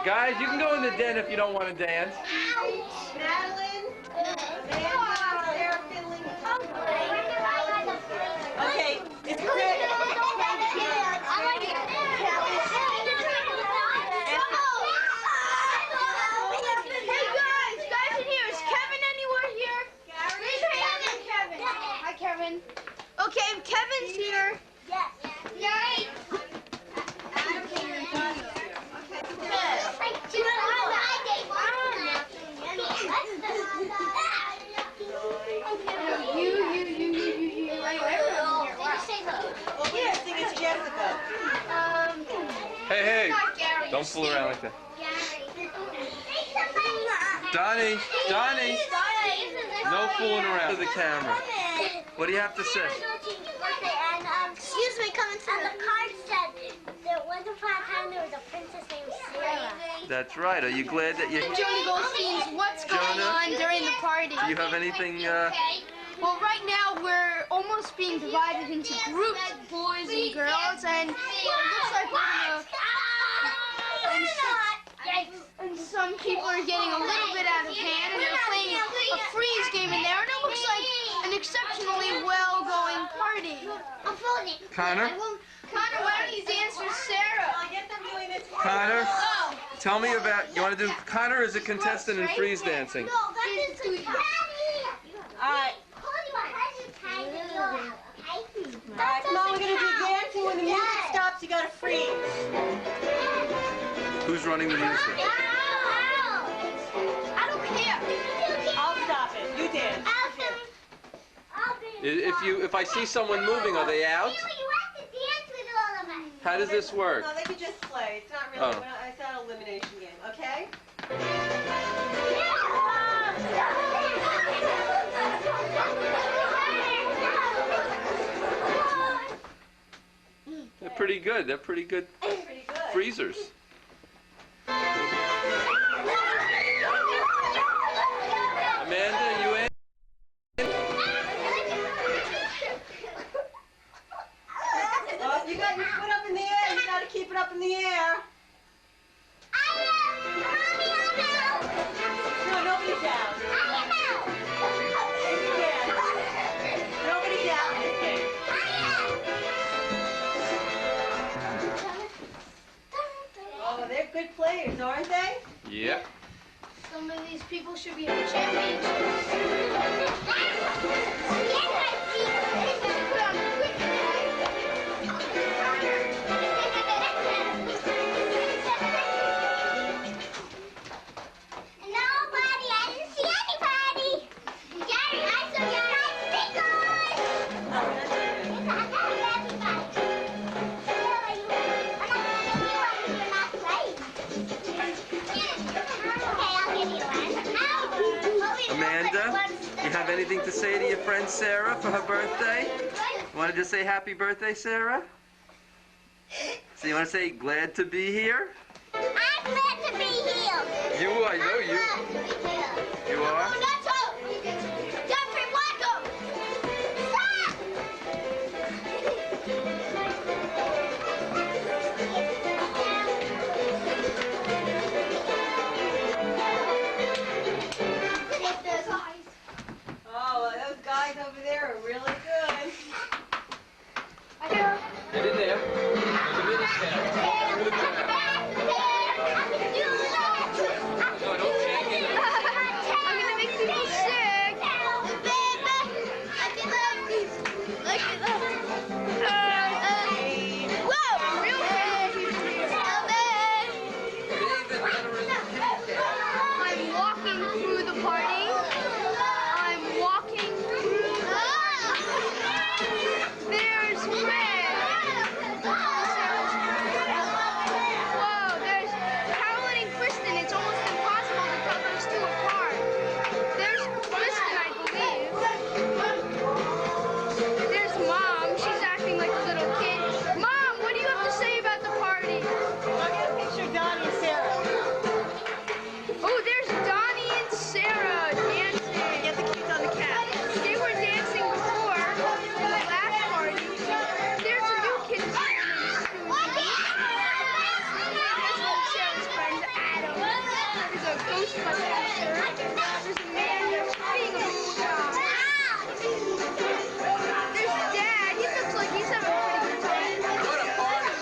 Guys, you can go in the den if you don't want to dance. Madeline, Sarah fiddling. Okay, it's great. Okay, Kevin's here. Yes. Yay! Hey, don't fool around like that. Donnie, no fooling around with the camera. What do you have to say? Excuse me, coming to the card said there once upon a time there was a princess named Sarah. That's right. Are you glad that you... Joni Goldstein's what's going on during the party? Do you have anything... Well, right now we're almost being divided into groups of boys and girls, and it looks like we're gonna... And some people are getting a little bit out of hand, and they're playing a freeze game in there, and it looks like an exceptionally well-going party. Connor? Connor, why don't you dance with Sarah? Connor? Tell me about... You want to do... Connor is a contestant in freeze dancing. No, that is Daddy. All right. Alright, come on, we're going to do dancing. When the music stops, you got to freeze. Who's running the music? I don't care. I'll stop it. You dance. If I see someone moving, are they out? How does this work? No, they can just play. It's not really, it's not an elimination game, okay? They're pretty good. They're pretty good freezers. Amanda, you in? Well, you got your foot up in the air. You got to keep it up in the air. No, nobody's out. Nobody's out. Oh, they're good players, aren't they? Yep. Some of these people should be in the championships. Amanda, you have anything to say to your friend Sarah for her birthday? You want to just say happy birthday, Sarah? So you want to say glad to be here? I'm glad to be here. You, I know you. You are? Jeffrey, welcome. Stop! Oh, those guys over there are really good. Get in there. There's a minute there. No, don't shake it. I'm gonna make you cut that shirt. There's a man that's being a rude guy. There's Dad. He looks like he's having a pretty good time. What a party!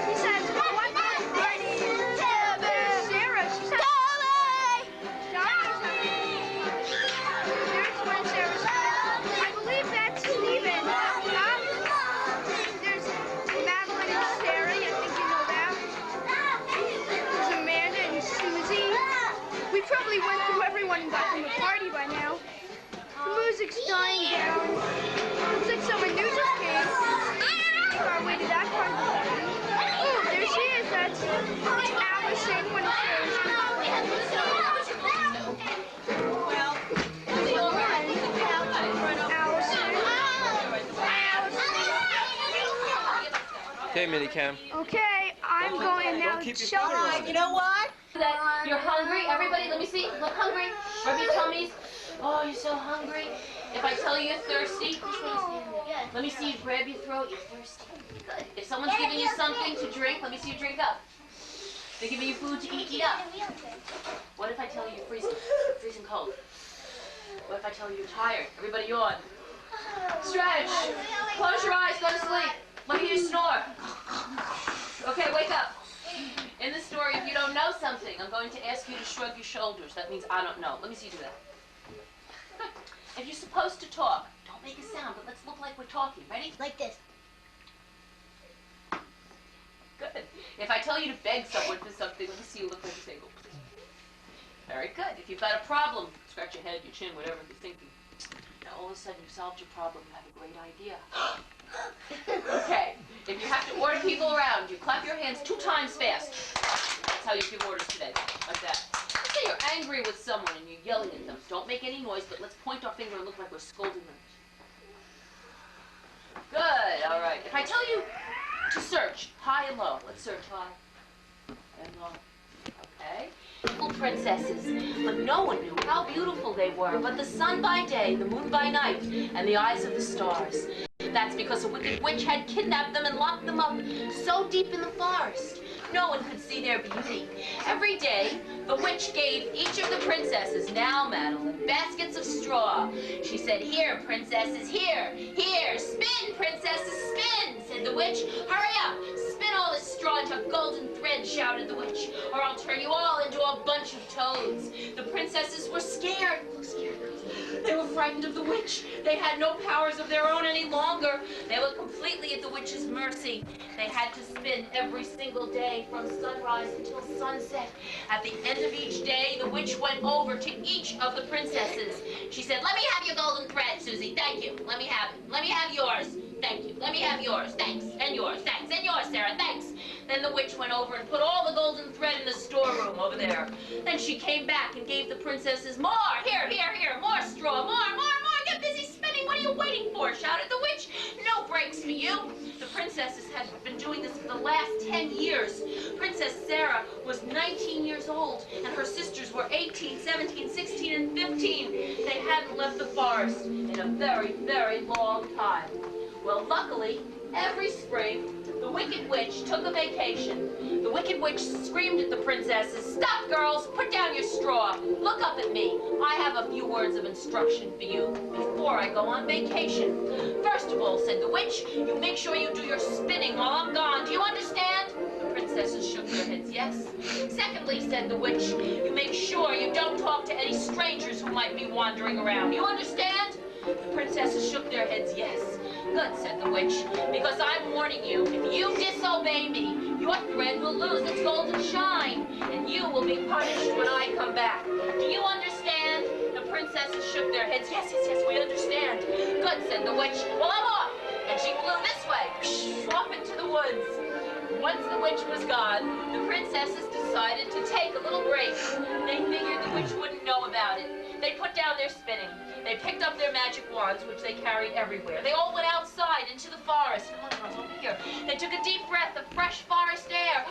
He says, "What more party?" There's Sarah. She's having There's one Sarah's. I believe that's Steven. There's Madeline and Sarah. I think you know that. There's Amanda and Susie. We probably went through everyone and got them a party by now. The music's dying down. Looks like someone new just came. Make our way to that part of the building. Oh, there she is. That's Allison when it shows. Well, Okay, Minicam. Okay, I'm going now. Don't keep your Shall finger I? on it. you know what? That you're hungry. Everybody, let me see. Look hungry. Rub your tummies. Oh, you're so hungry. If I tell you you're thirsty, let me see you grab your throat. You're thirsty. Good. If someone's giving you something to drink, let me see you drink up. They're giving you food to eat up. What if I tell you you're freezing cold? What if I tell you you're tired? Everybody yawn. Stretch. Close your eyes. Go to sleep. Let me hear you snore. Okay, wake up. In the story, if you don't know something, I'm going to ask you to shrug your shoulders. That means I don't know. Let me see you do that. Good. If you're supposed to talk, don't make a sound, but let's look like we're talking. Ready? Like this. Good. If I tell you to beg someone for something, let me see you look like you're saying, oh, please. Very good. If you've got a problem, scratch your head, your chin, whatever you're thinking. Now, all of a sudden, you've solved your problem. You have a great idea. Okay. If you have to order people around, you clap your hands 2 times fast. That's how you give orders today. Like that. Let's say you're angry with someone and you're yelling at them. Don't make any noise, but let's point our finger and look like we're scolding them. Good. All right. If I tell you to search high and low, let's search high and low. Okay. Little princesses, but no one knew how beautiful they were, but the sun by day, the moon by night, and the eyes of the stars. That's because a wicked witch had kidnapped them and locked them up so deep in the forest. No one could see their beauty. Every day, the witch gave each of the princesses, now Madeline, baskets of straw. She said, "Here, princesses, here, here, spin, princesses, spin," said the witch. "Hurry up, spin all this straw into golden thread," shouted the witch, "or I'll turn you all into a bunch of toads." The princesses were scared. Look, scared girls. They were frightened of the witch. They had no powers of their own any longer. They were completely at the witch's mercy. They had to spin every single day from sunrise until sunset. At the end of each day, the witch went over to each of the princesses. She said, "Let me have your golden thread, Susie. Thank you. Let me have it. Let me have yours. Thank you. Let me have yours. Thanks. And yours. Thanks. And yours, Sarah. Thanks." Then the witch went over and put all the golden thread in the storeroom over there. Then she came back and gave the princesses more. "Here, here, here. More straw. More. Get busy spinning. What are you waiting for?" shouted the witch. "No breaks for you." The princesses had been doing this for the last 10 years. Princess Sarah was 19 years old, and her sisters were 18, 17, 16, and 15. They hadn't left the forest in a very, very long time. Well, luckily, every spring, the Wicked Witch took a vacation. The Wicked Witch screamed at the princesses, "Stop, girls! Put down your straw! Look up at me! I have a few words of instruction for you before I go on vacation. First of all," said the witch, "you make sure you do your spinning while I'm gone. Do you understand?" The princesses shook their heads yes. "Secondly," said the witch, "you make sure you don't talk to any strangers who might be wandering around. You understand?" The princesses shook their heads yes. "Good," said the witch, "because I'm warning you, if you disobey me, your thread will lose its golden shine, and you will be punished when I come back. Do you understand?" The princesses shook their heads. Yes, we understand." "Good," said the witch. "Well, I'm off." And she flew this way, off into the woods. Once the witch was gone, the princesses decided to take a little break. They figured the witch wouldn't know about it. They put down their spinning. They picked up their magic wands, which they carried everywhere. They all went outside into the forest. Come on, girls, over here. They took a deep breath of fresh forest air.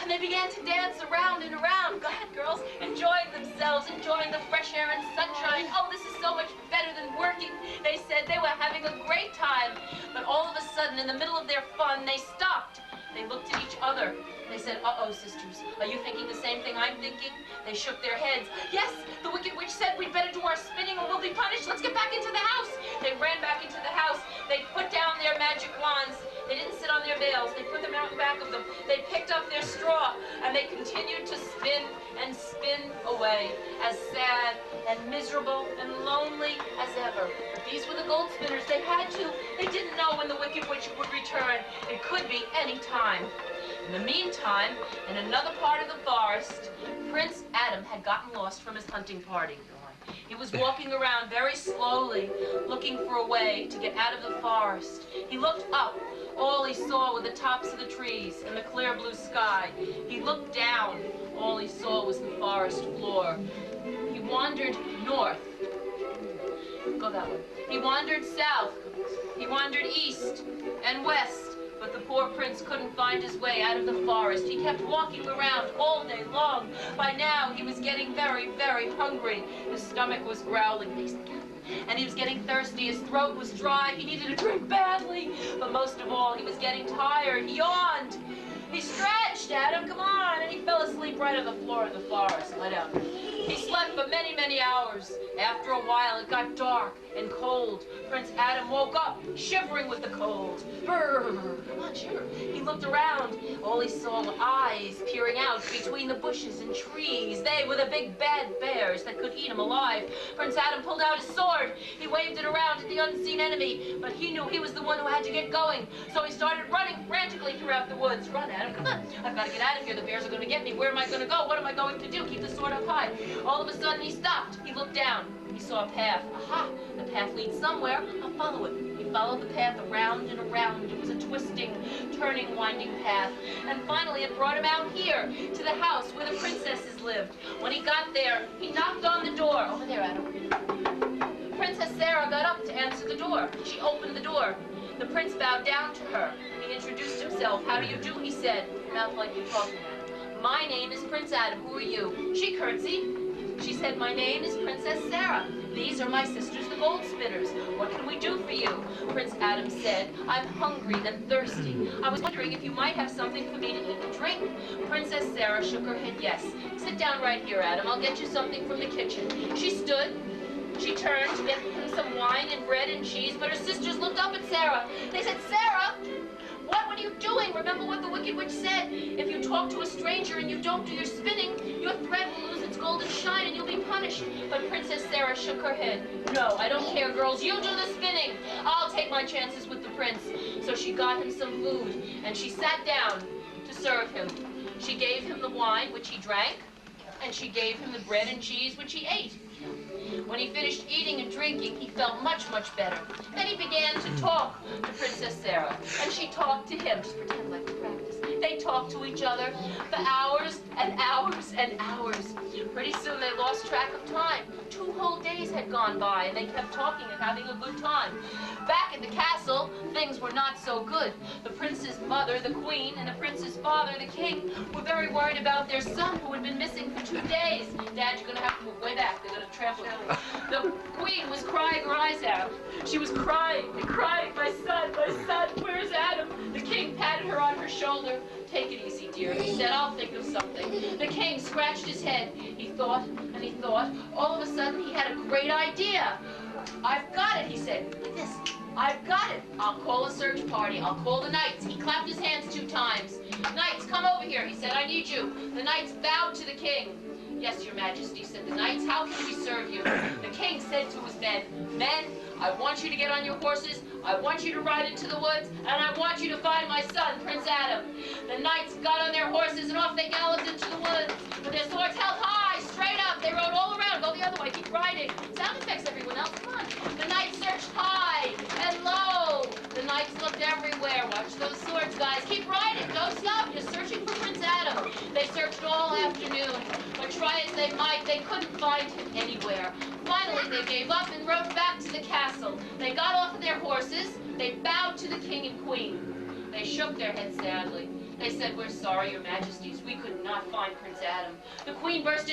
And they began to dance around and around. Go ahead, girls. Enjoying themselves, enjoying the fresh air and sunshine. "Oh, this is so much better than working," they said. They were having a great time. But all of a sudden, in the middle of their fun, they stopped. They looked at each other. They said, uh-oh, sisters, are you thinking the same thing I'm thinking? They shook their heads. Yes, the Wicked Witch said we'd better do our spinning or we'll be punished. Let's get back into the house. They ran back into the house. They put down their magic wands. They didn't sit on their veils. They put them out in back of them. They picked up their straw, and they continued to spin and spin away, as sad and miserable and lonely as ever. But these were the gold spinners. They had to. They didn't know when the Wicked Witch would return. It could be any time. In the meantime, in another part of the forest, Prince Adam had gotten lost from his hunting party. He was walking around very slowly, looking for a way to get out of the forest. He looked up. All he saw were the tops of the trees and the clear blue sky. He looked down. All he saw was the forest floor. He wandered north. Go that way. He wandered south. He wandered east and west. But the poor prince couldn't find his way out of the forest. He kept walking around all day long. By now, he was getting very, very hungry. His stomach was growling. And he was getting thirsty. His throat was dry. He needed a drink badly. But most of all, he was getting tired. He yawned. He stretched, Adam, come on. And he fell asleep right on the floor of the forest. Let out. He slept for many, many hours. After a while, it got dark and cold. Prince Adam woke up, shivering with the cold. Brrr, come on, shiver. He looked around. All he saw were eyes peering out between the bushes and trees. They were the big bad bears that could eat him alive. Prince Adam pulled out his sword. He waved it around at the unseen enemy, but he knew he was the one who had to get going. So he started running frantically throughout the woods. Run, Adam, come on. I've got to get out of here. The bears are going to get me. Where am I going to go? What am I going to do? Keep the sword up high. All of a sudden, he stopped. He looked down. He saw a path. Aha! The path leads somewhere. I'll follow it. He followed the path around and around. It was a twisting, turning, winding path. And finally, it brought him out here, to the house where the princesses lived. When he got there, he knocked on the door. Over there, Adam. Princess Sara got up to answer the door. She opened the door. The prince bowed down to her. He introduced himself. How do you do, he said. Mouth like you're talking, Adam. My name is Prince Adam. Who are you? She curtsied. She said, my name is Princess Sara. These are my sisters, the gold spinners. What can we do for you? Prince Adam said, I'm hungry and thirsty. I was wondering if you might have something for me to eat and drink. Princess Sara shook her head yes. Sit down right here, Adam. I'll get you something from the kitchen. She stood. She turned to get him some wine and bread and cheese, but her sisters looked up at Sara. They said, Sara, what are you doing? Remember what the Wicked Witch said. If you talk to a stranger and you don't do your spinning, your thread will lose its golden shine and you'll be punished. But Princess Sara shook her head. No, I don't care, girls. You do the spinning. I'll take my chances with the prince. So she got him some food, and she sat down to serve him. She gave him the wine, which he drank, and she gave him the bread and cheese, which he ate. When he finished eating and drinking, he felt much, much better. Then he began to talk to Princess Sara, and she talked to him. Just pretend like we practice. They talked to each other for hours and hours and hours. Pretty soon they lost track of time. 2 whole days had gone by, and they kept talking and having a good time. Back at the castle, things were not so good. The prince's mother, the queen, and the prince's father, the king, were very worried about their son who had been missing for 2 days. Dad, you're going to have to move way back. They're going to trample you. The queen was crying her eyes out. She was crying and crying, my son, where's Adam? The king patted her on her shoulder. Take it easy, dear, he said, I'll think of something. The king scratched his head. He thought and he thought. All of a sudden, he had a great idea. I've got it, he said, like this. I've got it. I'll call a search party. I'll call the knights. He clapped his hands 2 times. Knights, come over here, he said, I need you. The knights bowed to the king. Yes, your majesty, said the knights. How can we serve you? The king said to his men, men, I want you to get on your horses. I want you to ride into the woods, and I want you to find my son, Prince Adam. The knights got on their horses, and off they galloped into the woods. With their swords held high, straight up. They rode all around. Go the other way. Keep riding. Sound effects, everyone else. Come on. The knights searched high and low. The knights looked everywhere. Watch those swords, guys. Keep riding. Don't stop. You're searching for Prince Adam. They searched all afternoon, but try as they might, they couldn't find him anywhere. Finally, they gave up and rode back to the castle. They got off of their horses. They bowed to the king and queen. They shook their heads sadly. They said, we're sorry, your majesties. We could not find Prince Adam. The queen burst into